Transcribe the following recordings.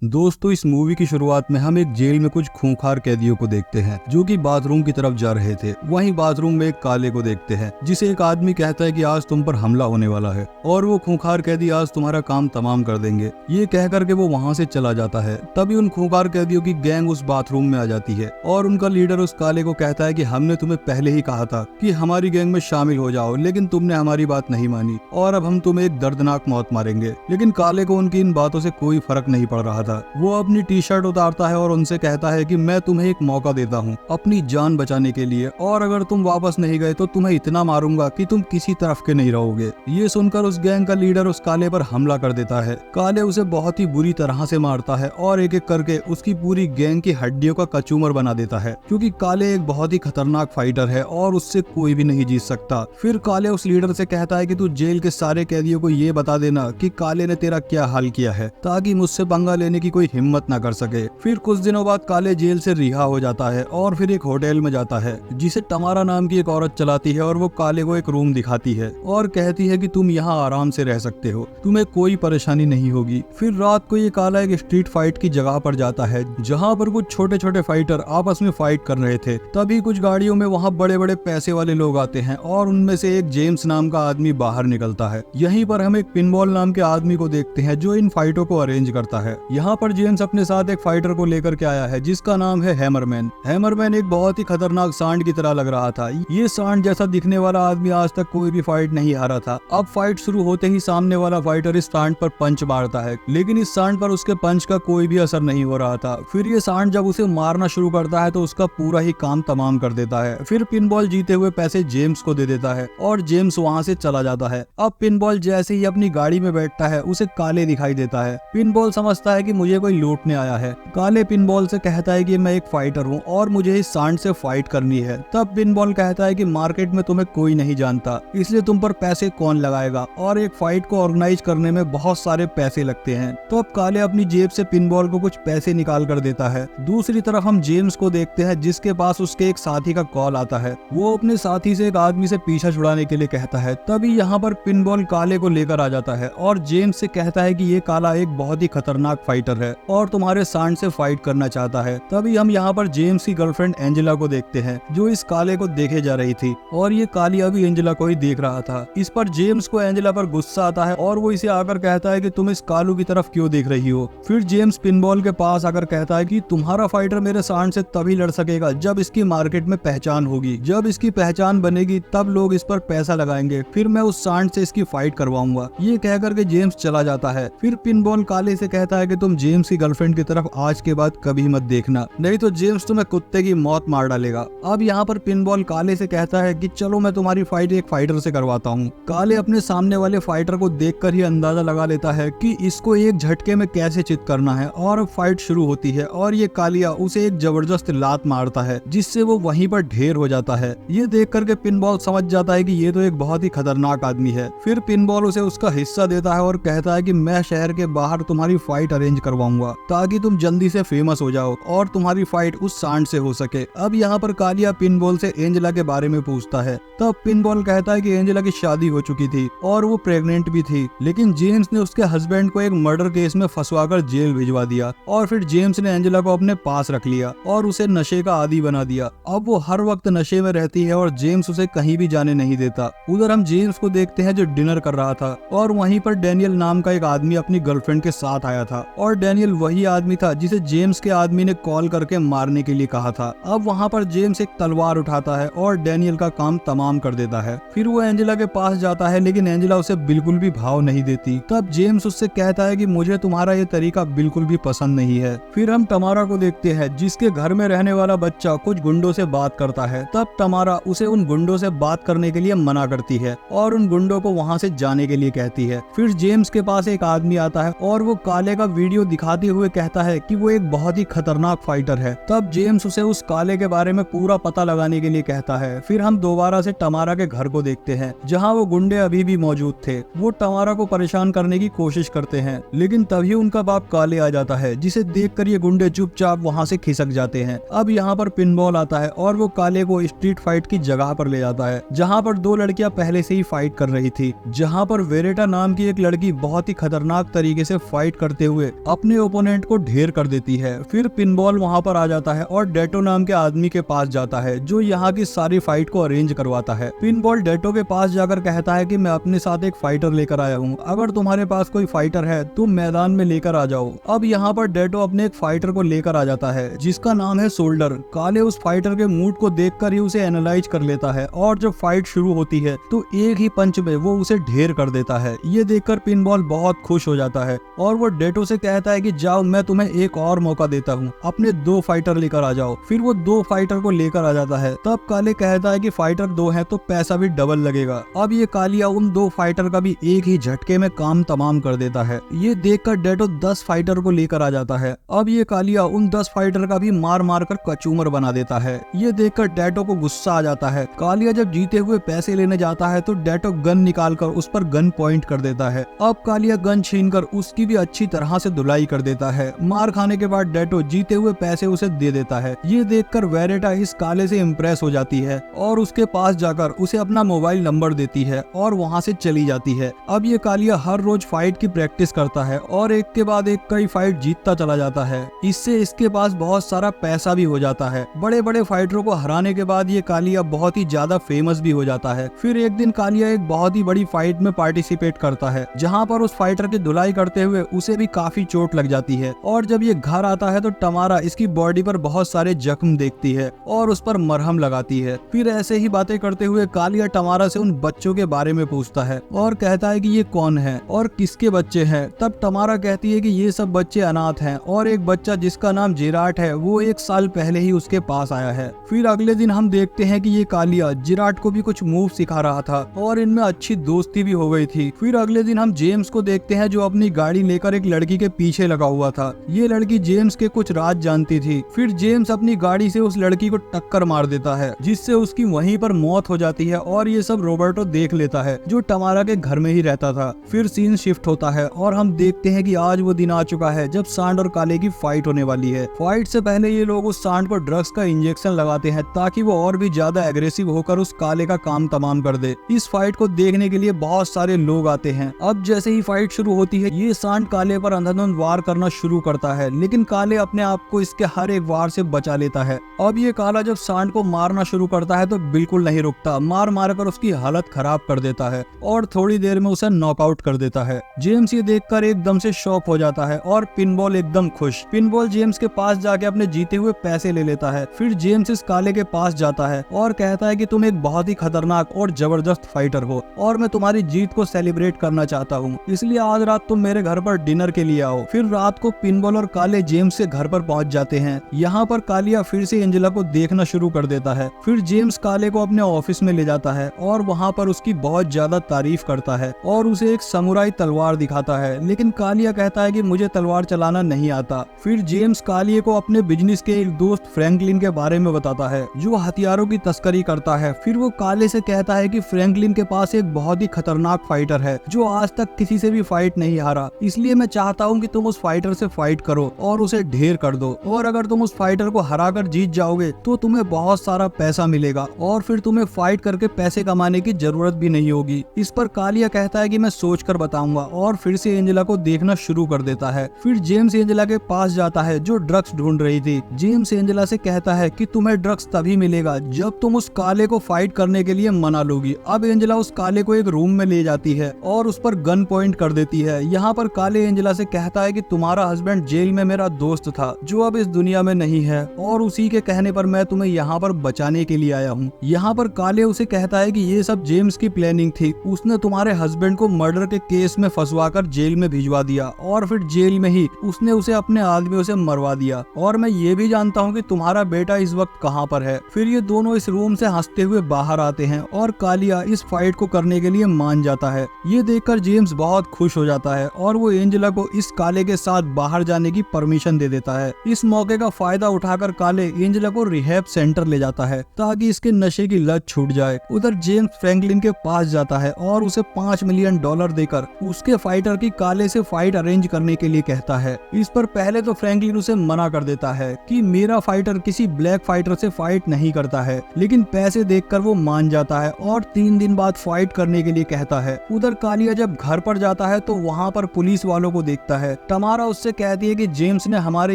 दोस्तों, इस मूवी की शुरुआत में हम एक जेल में कुछ खूंखार कैदियों को देखते हैं जो कि बाथरूम की तरफ जा रहे थे। वहीं बाथरूम में एक काले को देखते हैं जिसे एक आदमी कहता है कि आज तुम पर हमला होने वाला है और वो खूंखार कैदी आज तुम्हारा काम तमाम कर देंगे। ये कह करके वो वहाँ से चला जाता है। तभी उन खूंखार कैदियों की गैंग उस बाथरूम में आ जाती है और उनका लीडर उस काले को कहता है कि हमने तुम्हें पहले ही कहा था कि हमारी गैंग में शामिल हो जाओ, लेकिन तुमने हमारी बात नहीं मानी और अब हम तुम्हें एक दर्दनाक मौत मारेंगे। लेकिन काले को उनकी इन बातों से कोई फर्क नहीं पड़ रहा था। वो अपनी टी शर्ट उतारता है और उनसे कहता है कि मैं तुम्हें एक मौका देता हूँ अपनी जान बचाने के लिए, और अगर तुम वापस नहीं गए तो तुम्हें इतना मारूंगा कि तुम किसी तरफ के नहीं रहोगे। ये सुनकर उस गैंग का लीडर उस काले पर हमला कर देता है। काले उसे बहुत ही बुरी तरह से मारता है और एक एक करके उसकी पूरी गैंग की हड्डियों का कचूमर बना देता है, क्योंकि काले एक बहुत ही खतरनाक फाइटर है और उससे कोई भी नहीं जीत सकता। फिर काले उस लीडर से कहता है कि तू जेल के सारे कैदियों को ये बता देना कि काले ने तेरा क्या हाल किया है, ताकि मुझसे पंगा लेने की कोई हिम्मत ना कर सके। फिर कुछ दिनों बाद काले जेल से रिहा हो जाता है और फिर एक होटल में जाता है जिसे तमारा नाम की एक औरत चलाती है, और वो काले को एक रूम दिखाती है और कहती है कि तुम यहाँ आराम से रह सकते हो, तुम्हें कोई परेशानी नहीं होगी। फिर रात को ये काला एक स्ट्रीट फाइट की जगह पर जाता है जहाँ पर कुछ छोटे छोटे फाइटर आपस में फाइट कर रहे थे। तभी कुछ गाड़ियों में वहाँ बड़े बड़े पैसे वाले लोग आते हैं और उनमें से एक जेम्स नाम का आदमी बाहर निकलता है। यहीं पर हम एक पिनबॉल नाम के आदमी को देखते हैं जो इन फाइटों को अरेंज करता है। यहाँ पर जेम्स अपने साथ एक फाइटर को लेकर के आया है जिसका नाम है हैमरमैन। हैमरमैन एक बहुत ही खतरनाक सांड की तरह लग रहा था। ये सांड जैसा दिखने वाला आदमी आज तक कोई भी फाइट नहीं हारा था। अब फाइट शुरू होते ही सामने वाला फाइटर इस सांड पर पंच मारता है, लेकिन इस सांड पर उसके पंच का कोई भी असर नहीं हो रहा था। फिर ये सांड जब उसे मारना शुरू करता है तो उसका पूरा ही काम तमाम कर देता है। फिर पिनबॉल जीते हुए पैसे जेम्स को दे देता है और जेम्स वहाँ से चला जाता है। अब पिनबॉल जैसे ही अपनी गाड़ी में बैठता है उसे काले दिखाई देता है। पिनबॉल समझता है कि मुझे कोई लूटने आया है। काले पिनबॉल से कहता है कि मैं एक फाइटर हूँ और मुझे इस सांड से फाइट करनी है। तब पिनबॉल कहता है कि मार्केट में तुम्हें कोई नहीं जानता, इसलिए तुम पर पैसे कौन लगाएगा, और एक फाइट को ऑर्गेनाइज करने में बहुत सारे पैसे लगते हैं। तो अब काले अपनी जेब से पिनबॉल को कुछ पैसे निकाल कर देता है। दूसरी तरफ हम जेम्स को देखते हैं जिसके पास उसके एक साथी का कॉल आता है। वो अपने साथी से एक आदमी से पीछा छुड़ाने के लिए कहता है। तभी यहाँ पर पिनबॉल काले को लेकर आ जाता है और जेम्स से कहता है कि ये काला एक बहुत ही खतरनाक फाइटर है और तुम्हारे सांड से फाइट करना चाहता है। तभी हम यहाँ पर जेम्स की गर्लफ्रेंड एंजेला को देखते हैं जो इस काले को देखे जा रही थी, और ये काली अभी एंजेला को ही देख रहा था। इस पर जेम्स को एंजेला पर गुस्सा आता है और वो इसे आकर कहता है कि तुम इस कालू की तरफ क्यों देख रही हो। फिर जेम्स पिनबॉल के पास आकर कहता है कि तुम्हारा फाइटर मेरे सांड से तभी लड़ सकेगा जब इसकी मार्केट में पहचान होगी। जब इसकी पहचान बनेगी तब लोग इस पर पैसा लगाएंगे, फिर मैं उस सांड से इसकी फाइट करवाऊंगा। ये कहकर के जेम्स चला जाता है। फिर पिनबॉल काले से कहता है कि तुम जेम्स की गर्लफ्रेंड की तरफ आज के बाद कभी मत देखना, नहीं तो जेम्स तुम्हें कुत्ते की मौत मार डालेगा। अब यहाँ पर पिनबॉल काले से कहता है कि चलो मैं तुम्हारी फाइट एक फाइटर से करवाता हूँ। काले अपने सामने वाले फाइटर को देखकर ही अंदाजा लगा लेता है कि इसको एक झटके में कैसे चित करना है, और फाइट शुरू होती है और ये कालिया उसे एक जबरदस्त लात मारता है जिससे वो वहीं पर ढेर हो जाता है। ये देख करके पिनबॉल समझ जाता है कि ये तो एक बहुत ही खतरनाक आदमी है। फिर पिनबॉल उसे उसका हिस्सा देता है और कहता है कि मैं शहर के बाहर तुम्हारी फाइट अरेंज करवाऊंगा ताकि तुम जल्दी से फेमस हो जाओ और तुम्हारी फाइट उस सांड से हो सके। अब यहाँ पर कालिया पिनबॉल से एंजेला के बारे में पूछता है। तब पिनबॉल कहता है कि एंजेला की शादी हो चुकी थी और वो प्रेग्नेंट भी थी, लेकिन जेम्स ने उसके हस्बैंड को एक मर्डर केस में फंसवाकर जेल भिजवा दिया और फिर जेम्स ने एंजेला को अपने पास रख लिया और उसे नशे का आदी बना दिया। अब वो हर वक्त नशे में रहती है और जेम्स उसे कहीं भी जाने नहीं देता। उधर हम जेम्स को देखते हैं जो डिनर कर रहा था, और वहीं पर डैनियल नाम का एक आदमी अपनी गर्लफ्रेंड के साथ आया था, और डैनियल वही आदमी था जिसे जेम्स के आदमी ने कॉल करके मारने के लिए कहा था। अब वहाँ पर जेम्स एक तलवार उठाता है और डैनियल का काम तमाम कर देता है। फिर वो एंजेला के पास जाता है, लेकिन एंजेला उसे बिल्कुल भी भाव नहीं देती। तब जेम्स उससे कहता है कि मुझे तुम्हारा ये तरीका बिल्कुल भी पसंद नहीं है। फिर हम तमारा को देखते हैं जिसके घर में रहने वाला बच्चा कुछ गुंडों से बात करता है। तब तमारा उसे उन गुंडों से बात करने के लिए मना करती है और उन गुंडों को वहाँ से जाने के लिए कहती है। फिर जेम्स के पास एक आदमी आता है और वो काले का वीडियो दिखाते हुए कहता है कि वो एक बहुत ही खतरनाक फाइटर है। तब जेम्स उसे उस काले के बारे में पूरा पता लगाने के लिए कहता है। फिर हम दोबारा से तमारा के घर को देखते हैं जहाँ वो गुंडे अभी भी मौजूद थे। वो तमारा को परेशान करने की कोशिश करते हैं, लेकिन तभी उनका बाप काले आ जाता है जिसे देखकर ये गुंडे चुपचाप वहाँ से खिसक जाते हैं। अब यहाँ पर पिनबॉल आता है और वो काले को स्ट्रीट फाइट की जगह पर ले जाता है जहाँ पर दो लड़कियां पहले से ही फाइट कर रही थी, जहाँ पर वेरेटा नाम की एक लड़की बहुत ही खतरनाक तरीके से फाइट करते हुए अपने ओपोनेंट को ढेर कर देती है। फिर पिनबॉल वहाँ पर आ जाता है और डेटो नाम के आदमी के पास जाता है जो यहाँ की सारी फाइट को अरेंज करवाता है। पिनबॉल डेटो के पास जाकर कहता है कि मैं अपने साथ एक फाइटर लेकर आया हूँ, अगर तुम्हारे पास कोई फाइटर है तो मैदान में लेकर आ जाओ। अब यहाँ पर डेटो अपने एक फाइटर को लेकर आ जाता है जिसका नाम है शोल्डर। काले उस फाइटर के मूड को देखकर ही उसे एनालाइज कर लेता है और जब फाइट शुरू होती है तो एक ही पंच में वो उसे ढेर कर देता है। ये देखकर पिनबॉल बहुत खुश हो जाता है और वो डेटो से कहता है कि जाओ, मैं तुम्हें एक और मौका देता हूँ, अपने 2 फाइटर लेकर आ जाओ। फिर वो 2 फाइटर को लेकर आ जाता है। तब काले कहता है कि फाइटर 2 हैं तो पैसा भी डबल लगेगा। अब ये कालिया उन 2 फाइटर का भी एक ही झटके में काम तमाम कर देता है। ये देखकर डेटो 10 फाइटर को लेकर आ जाता है। अब ये कालिया उन 10 फाइटर का भी मार मार कर कचूमर बना देता है। ये देखकर डेटो को गुस्सा आ जाता है। कालिया जब जीते हुए पैसे लेने जाता है तो डेटो गन निकालकर उस पर गन पॉइंट कर देता है। अब कालिया गन छीनकर उसकी भी अच्छी तरह से धुलाई कर देता है। मार खाने के बाद डेटो जीते हुए पैसे उसे दे देता है। ये देखकर वेरेटा इस काले से इम्प्रेस हो जाती है और उसके पास जाकर उसे अपना मोबाइल नंबर देती है और वहाँ से चली जाती है। अब ये कालिया हर रोज फाइट की प्रैक्टिस करता है और एक के बाद एक कई फाइट जीतता चला जाता है। इससे इसके पास बहुत सारा पैसा भी हो जाता है। बड़े बड़े फाइटरों को हराने के बाद ये कालिया बहुत ही ज्यादा फेमस भी हो जाता है। फिर एक दिन कालिया एक बहुत ही बड़ी फाइट में पार्टिसिपेट करता है जहाँ पर उस फाइटर की धुलाई करते हुए उसे भी काफी चोट लग जाती है और जब ये घर आता है तो टमारा इसकी बॉडी पर बहुत सारे जख्म देखती है और उस पर मरहम लगाती है। फिर ऐसे ही बातें करते हुए कालिया टमारा से उन बच्चों के बारे में पूछता है और कहता है कि ये कौन है और किसके बच्चे हैं। तब टमारा कहती है कि ये सब बच्चे अनाथ हैं और एक बच्चा जिसका नाम जिराट है वो 1 साल पहले ही उसके पास आया है। फिर अगले दिन हम देखते हैं कि ये कालिया जिराट को भी कुछ मूव सिखा रहा था और इनमें अच्छी दोस्ती भी हो गई थी। फिर अगले दिन हम जेम्स को देखते हैं जो अपनी गाड़ी लेकर एक लड़की के पीछे लगा हुआ था। ये लड़की जेम्स के कुछ राज जानती थी। फिर जेम्स अपनी गाड़ी से उस लड़की को टक्कर मार देता है जिससे उसकी वहीं पर मौत हो जाती है और ये सब रॉबर्टो देख लेता है जो टमारा के घर में ही रहता था। फिर सीन शिफ्ट होता है और हम देखते हैं कि आज वो दिन आ चुका है जब सांड और काले की फाइट होने वाली है। फाइट से पहले ये लोग उस सांड को ड्रग्स का इंजेक्शन लगाते हैं ताकि वो और भी ज्यादा एग्रेसिव होकर उस काले का काम तमाम कर दे। इस फाइट को देखने के लिए बहुत सारे लोग आते हैं। अब जैसे ही फाइट शुरू होती है ये सांड काले पर अंधाधुंध वार करना शुरू करता है लेकिन काले अपने आप को इसके हर एक वार से बचा लेता है। अब ये काला जब सांड को मारना शुरू करता है तो बिल्कुल नहीं रुकता, मार मार कर उसकी हालत खराब कर देता है और थोड़ी देर में उसे नॉकआउट कर देता है। जेम्स ये देखकर एकदम से शॉक हो जाता है और पिनबॉल एकदम खुश। पिनबॉल जेम्स के पास जाके अपने जीते हुए पैसे ले लेता है। फिर जेम्स इस काले के पास जाता है और कहता है कि तुम एक बहुत ही खतरनाक और जबरदस्त फाइटर हो और मैं तुम्हारी जीत को सेलिब्रेट करना चाहता हूँ, इसलिए आज रात तुम मेरे घर पर डिनर के लिए आओ। फिर रात को पिनबॉल और काले जेम्स के घर पर पहुंच जाते हैं। यहाँ पर कालिया फिर से एंजेला को देखना शुरू कर देता है। फिर जेम्स काले को अपने ऑफिस में ले जाता है और वहाँ पर उसकी बहुत ज्यादा तारीफ करता है और उसे एक समुराई तलवार दिखाता है लेकिन कालिया कहता है कि मुझे तलवार चलाना नहीं आता। फिर जेम्स कालिया को अपने बिजनेस के एक दोस्त फ्रैंकलिन के बारे में बताता है जो हथियारों की तस्करी करता है। फिर वो काले से कहता है कि फ्रैंकलिन के पास एक बहुत ही खतरनाक फाइटर है जो आज तक किसी से भी फाइट नहीं हारा, इसलिए मैं चाहता हूँ कि तुम उस फाइटर से फाइट करो और उसे ढेर कर दो और अगर तुम उस फाइटर को हराकर जीत जाओगे तो तुम्हें बहुत सारा पैसा मिलेगा और फिर तुम्हें फाइट करके पैसे कमाने की जरूरत भी नहीं होगी। इस पर कालिया कहता है कि मैं सोच कर बताऊंगा और फिर से एंजेला को देखना शुरू कर देता है। फिर जेम्स एंजेला के पास जाता है जो ड्रग्स ढूंढ रही थी। जेम्स एंजेला से कहता है कि तुम्हें ड्रग्स तभी मिलेगा जब तुम उस काले को फाइट करने के लिए मना लोगी। अब एंजेला उस काले को एक रूम में ले जाती है और उस पर गन पॉइंट कर देती है। यहाँ पर काले एंजेला से कहता है कि तुम्हारा हस्बैंड जेल में मेरा दोस्त था जो अब इस दुनिया में नहीं है और उसी के कहने पर मैं तुम्हें यहाँ पर बचाने के लिए आया हूँ। यहाँ पर काले उसे कहता है कि ये सब जेम्स की प्लानिंग थी, उसने तुम्हारे हस्बैंड को मर्डर के केस में फंसवाकर जेल में भिजवा दिया और फिर जेल में ही उसने उसे अपने आदमियों से मरवा दिया और मैं ये भी जानता हूँ कि तुम्हारा बेटा इस वक्त कहाँ पर है। फिर ये दोनों इस रूम से हंसते हुए बाहर आते हैं और कालिया इस फाइट को करने के लिए मान जाता है। ये देखकर जेम्स बहुत खुश हो जाता है और वो एंजेला को इस काले के साथ बाहर जाने की परमिशन दे देता है। इस मौके का फायदा उठाकर काले एंजेला को रिहैब सेंटर ले जाता है ताकि इसके नशे की लत छूट जाए। उधर जेम्स फ्रैंकलिन के पास जाता है और उसे $5 मिलियन देकर उसके फाइटर की काले से फाइट अरेंज करने के लिए कहता है। इस पर पहले तो फ्रैंकलिन उसे मना कर देता है कि मेरा फाइटर किसी ब्लैक फाइटर से फाइट नहीं करता है, लेकिन पैसे देखकर वो मान जाता है और 3 दिन बाद फाइट करने के लिए कहता है। उधर कालिया जब घर पर जाता है तो वहाँ पर पुलिस वालों को देखता है टमारा उससे कहती है कि जेम्स ने हमारे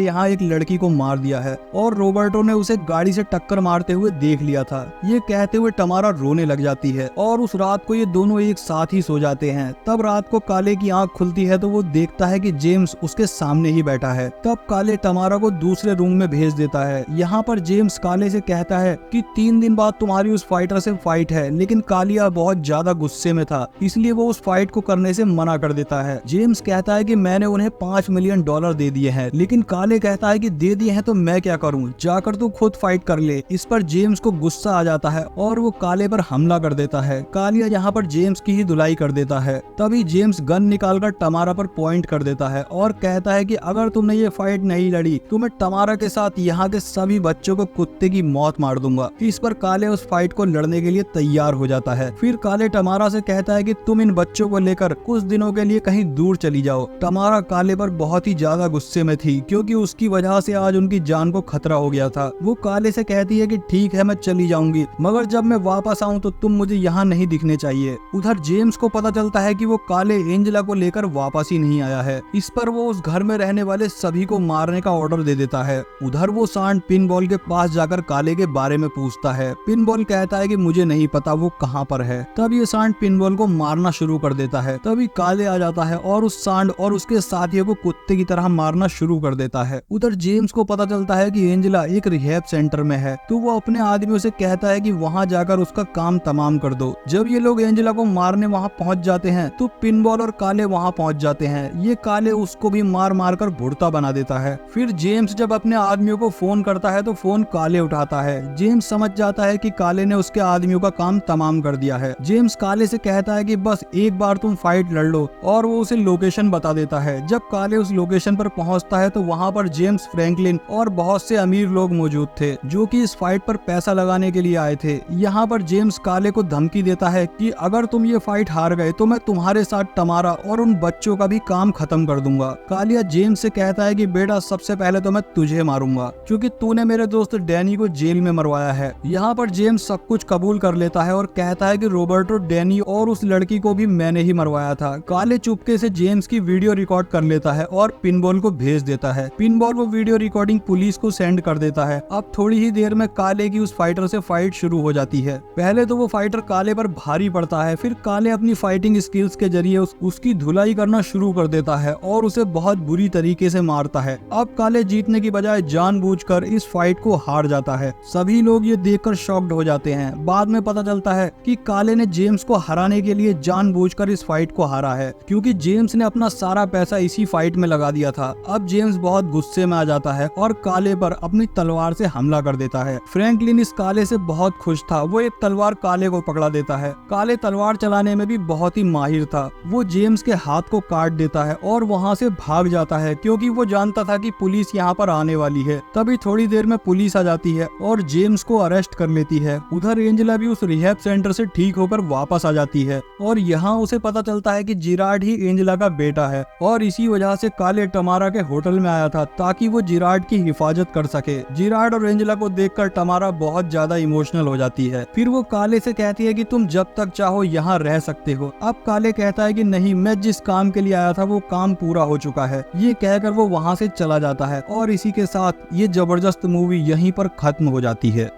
यहाँ एक लड़की को मार दिया है और रॉबर्टो ने उसे गाड़ी से टक्कर मारते हुए देख लिया था। ये कहते हुए टमारा रोने लग जाती है और उस रात को ये दोनों एक साथ ही सो जाते हैं। तब रात को काले की आंख खुलती है तो वो देखता है कि जेम्स उसके सामने ही बैठा है। तब काले टमारा को दूसरे रूम में भेज देता है। यहाँ पर जेम्स काले से कहता है कि 3 दिन बाद तुम्हारी उस फाइटर से फाइट है, लेकिन कालिया बहुत ज्यादा गुस्से में था इसलिए वो उस फाइट को करने से मना कर देता है। जेम्स कहता है कि मैंने उन्हें $5 मिलियन दे दिए हैं, लेकिन काले कहता है कि दे दिए हैं तो मैं क्या करूं, जाकर तू खुद फाइट कर ले। इस पर जेम्स को गुस्सा आ जाता है और वो काले पर हमला कर देता है। कालिया यहाँ पर जेम्स की ही धुलाई कर देता है। तभी जेम्स गन निकालकर टमारा पर पॉइंट कर देता है और कहता है कि अगर तुमने ये फाइट नहीं लड़ी तो मैं टमारा के साथ यहाँ के सभी बच्चों को कुत्ते की मौत मार दूंगा। इस पर काले उस फाइट को लड़ने के लिए तैयार हो जाता है। फिर काले टमारा से कहता है कि तुम इन बच्चों को लेकर कुछ दिनों के लिए कहीं दूर चली जाओ। टमारा काले पर बहुत ही ज्यादा गुस्से में थी क्योंकि उसकी वजह से आज उनकी जान को खतरा हो गया था। वो काले से कहती है कि ठीक है मैं चली जाऊंगी, मगर जब मैं वापस आऊं तो तुम मुझे यहाँ नहीं दिखने चाहिए। उधर जेम्स को पता चलता है कि वो काले एंजेला को लेकर वापस ही नहीं आया है। इस पर वो उस घर में रहने वाले सभी को मारने का ऑर्डर दे देता है। उधर वो सांड पिनबॉल के पास जाकर काले के बारे में पूछता है। पिनबॉल कहता है कि मुझे नहीं पता वो कहाँ पर है। तब ये सांड पिनबॉल को मारना शुरू कर देता है। तभी काले आ जाता है और उस सांड और उसके साथियों को कुत्ते की तरह मारना शुरू कर देता है। उधर जेम्स को पता चलता है कि एंजेला एक रिहैब सेंटर में है, तो वो अपने आदमियों से कहता है कि वहाँ जाकर उसका काम तमाम कर दो। जब ये लोग एंजेला को मारने वहाँ पहुँच जाते हैं तो पिनबॉल और काले वहाँ पहुँच जाते हैं। ये काले उसको भी मार मार कर भुड़ता बना देता है। फिर जेम्स जब अपने आदमियों को फोन करता है तो फोन काले उठाता है। जेम्स समझ जाता है कि काले ने उसके आदमियों का काम तमाम कर दिया है। जेम्स काले से कहता है कि बस एक बार तुम फाइट लड़ लो और वो उसे लोकेशन बता देता है। जब काले उस लोकेशन पर पहुंचता है तो वहां पर जेम्स फ्रैंकलिन और बहुत से अमीर लोग मौजूद थे जो कि इस फाइट पर पैसा लगाने के लिए आए थे। यहाँ पर जेम्स काले को धमकी देता है कि अगर तुम ये फाइट हार गए तो मैं तुम्हारे साथ टमारा और उन बच्चों का भी काम खत्म कर दूंगा। कालिया जेम्स से कहता है कि बेटा सबसे पहले तो मैं तुझे मारूंगा क्योंकि तूने मेरे दोस्त डैनी को जेल में मरवाया है। यहाँ पर जेम्स सब कुछ कबूल कर लेता है और कहता है कि रॉबर्टो, डैनी और उस लड़की को भी मैंने ही मरवाया था। काले चुपके से जेम्स की वीडियो रिकॉर्ड कर लेता है और पिनबॉल को भेज देता है। पिनबॉल वो वीडियो रिकॉर्डिंग पुलिस को सेंड कर देता है। अब थोड़ी ही देर में काले की उस फाइटर से फाइट शुरू हो जाती है। पहले तो वो फाइटर काले पर भारी पड़ता है, फिर काले अपनी फाइटिंग स्किल्स के जरिए उसकी धुलाई करना शुरू कर देता है और उसे बहुत बुरी तरीके से मारता है। अब काले जीतने की बजाय जानबूझकर इस फाइट को हार जाता है। सभी लोग ये देखकर शॉक्ड हो जाते हैं। बाद में पता चलता है कि काले ने जेम्स को हराने के लिए जानबूझकर इस फाइट को हारा है क्योंकि जेम्स ने अपना सारा पैसा इसी फाइट में लगा दिया था। अब जेम्स बहुत गुस्से में आ जाता है और काले पर अपनी तलवार से हमला कर देता है। फ्रैंकलिन इस काले से बहुत खुश था। वो एक तलवार काले को पकड़ा देता है। काले तलवार चलाने में भी बहुत ही माहिर था। वो जेम्स के हाथ को काट देता है और वहाँ से भाग जाता है क्योंकि वो जानता था कि पुलिस यहाँ पर आने वाली है। तभी थोड़ी देर में पुलिस आ जाती है और जेम्स को अरेस्ट कर लेती है। उधर एंजेला भी उस रिहैब सेंटर से ठीक होकर वापस आ जाती है और यहाँ उसे पता चलता है कि जिराड ही एंजेला का बेटा है और इसी वजह से काले टमारा के होटल में आया था ताकि वो जिराड की हिफाजत कर सके। जिराड और एंजेला को देखकर टमारा बहुत ज्यादा इमोशनल हो जाती है। फिर वो काले से कहती है कि तुम जब तक चाहो यहाँ रह सकते हो। अब काले कहता है कि नहीं, मैं जिस काम के लिए आया था वो काम पूरा हो चुका है। ये कहकर वो वहाँ से चला जाता है और इसी के साथ ये जबरदस्त मूवी यहीं पर खत्म हो जाती है।